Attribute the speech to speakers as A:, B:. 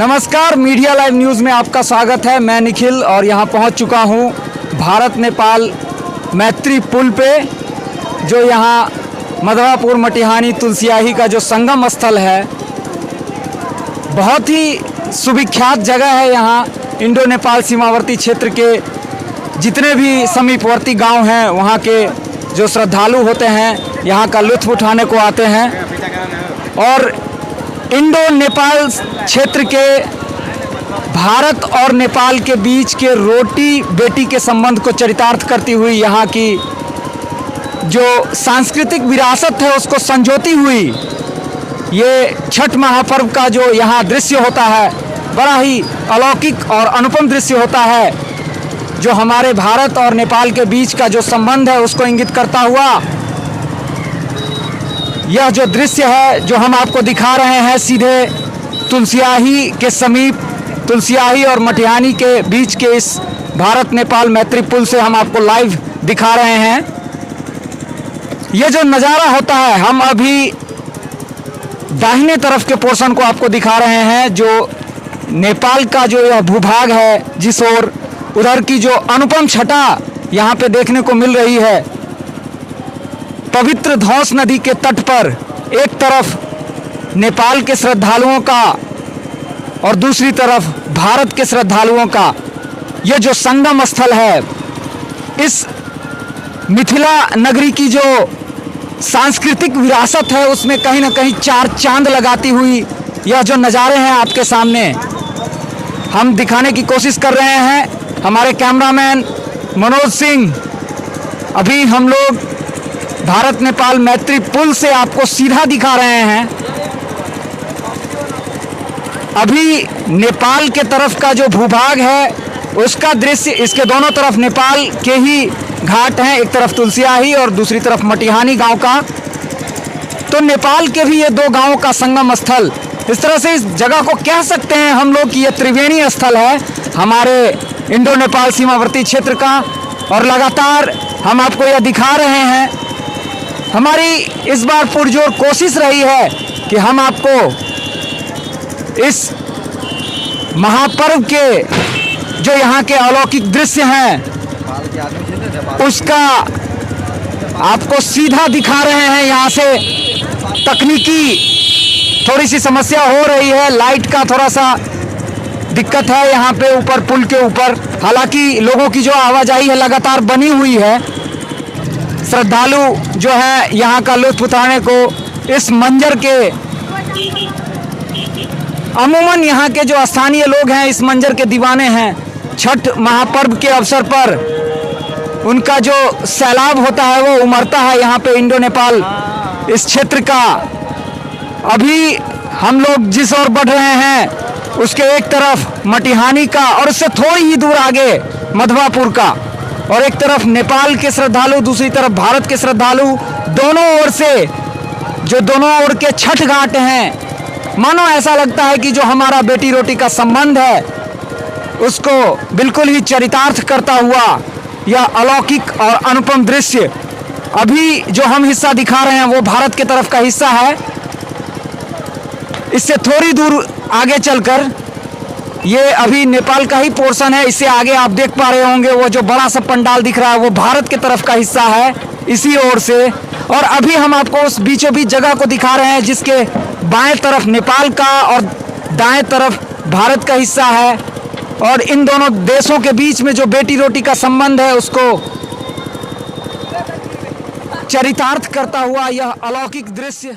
A: नमस्कार, media live news में आपका स्वागत है। मैं निखिल और यहाँ पहुँच चुका हूँ भारत नेपाल मैत्री पुल पे, जो यहाँ मधवापुर मटिहानी तुलसियाही का जो संगम स्थल है, बहुत ही सुविख्यात जगह है। यहाँ इंडो नेपाल सीमावर्ती क्षेत्र के जितने भी समीपवर्ती गांव हैं, वहाँ के जो श्रद्धालु होते हैं यहाँ का लुत्फ़ उठाने को आते हैं और इंडो नेपाल क्षेत्र के भारत और नेपाल के बीच के रोटी बेटी के संबंध को चरितार्थ करती हुई यहाँ की जो सांस्कृतिक विरासत है उसको संजोती हुई ये छठ महापर्व का जो यहाँ दृश्य होता है, बड़ा ही अलौकिक और अनुपम दृश्य होता है, जो हमारे भारत और नेपाल के बीच का जो संबंध है उसको इंगित करता हुआ यह जो दृश्य है जो हम आपको दिखा रहे हैं, सीधे तुलसियाही के समीप, तुलसियाही और मटिहानी के बीच के इस भारत नेपाल मैत्री पुल से हम आपको लाइव दिखा रहे हैं। ये जो नज़ारा होता है, हम अभी दाहिने तरफ के पोर्शन को आपको दिखा रहे हैं, जो नेपाल का जो यह भूभाग है, जिस ओर उधर की जो अनुपम छटा यहाँ पे देखने को मिल रही है। पवित्र धौस नदी के तट पर एक तरफ नेपाल के श्रद्धालुओं का और दूसरी तरफ भारत के श्रद्धालुओं का यह जो संगम स्थल है, इस मिथिला नगरी की जो सांस्कृतिक विरासत है उसमें कहीं ना कहीं चार चांद लगाती हुई यह जो नज़ारे हैं आपके सामने हम दिखाने की कोशिश कर रहे हैं। हमारे कैमरामैन मनोज सिंह, अभी हम लोग भारत नेपाल मैत्री पुल से आपको सीधा दिखा रहे हैं। अभी नेपाल के तरफ का जो भूभाग है उसका दृश्य, इसके दोनों तरफ नेपाल के ही घाट हैं, एक तरफ तुलसियाही और दूसरी तरफ मटिहानी गांव का। तो नेपाल के भी ये दो गांवों का संगम स्थल, इस तरह से इस जगह को कह सकते हैं हम लोग कि ये त्रिवेणी स्थल है हमारे इंडो नेपाल सीमावर्ती क्षेत्र का। और लगातार हम आपको यह दिखा रहे हैं। हमारी इस बार पुरजोर कोशिश रही है कि हम आपको इस महापर्व के जो यहाँ के अलौकिक दृश्य हैं उसका आपको सीधा दिखा रहे हैं। यहाँ से तकनीकी थोड़ी सी समस्या हो रही है, लाइट का थोड़ा सा दिक्कत है यहाँ पे ऊपर पुल के ऊपर। हालांकि लोगों की जो आवाजाही है लगातार बनी हुई है। श्रद्धालु जो है यहाँ का लुत्फ़ उठाने को इस मंजर के, अमूमन यहाँ के जो स्थानीय लोग हैं इस मंजर के दीवाने हैं। छठ महापर्व के अवसर पर उनका जो सैलाब होता है वो उमड़ता है यहाँ पे इंडो नेपाल इस क्षेत्र का। अभी हम लोग जिस ओर बढ़ रहे हैं उसके एक तरफ मटिहानी का और उससे थोड़ी ही दूर आगे मधवापुर का, और एक तरफ नेपाल के श्रद्धालु, दूसरी तरफ भारत के श्रद्धालु, दोनों ओर से जो दोनों ओर के छठ घाट हैं, मानो ऐसा लगता है कि जो हमारा बेटी रोटी का संबंध है उसको बिल्कुल ही चरितार्थ करता हुआ यह अलौकिक और अनुपम दृश्य। अभी जो हम हिस्सा दिखा रहे हैं वो भारत के तरफ का हिस्सा है। इससे थोड़ी दूर आगे चलकर ये अभी नेपाल का ही पोर्शन है। इससे आगे आप देख पा रहे होंगे वो जो बड़ा सा पंडाल दिख रहा है वो भारत के तरफ का हिस्सा है इसी ओर से। और अभी हम आपको उस बीचों बीच जगह को दिखा रहे हैं जिसके बाएं तरफ नेपाल का और दाएं तरफ भारत का हिस्सा है। और इन दोनों देशों के बीच में जो बेटी रोटी का संबंध है उसको चरितार्थ करता हुआ यह अलौकिक दृश्य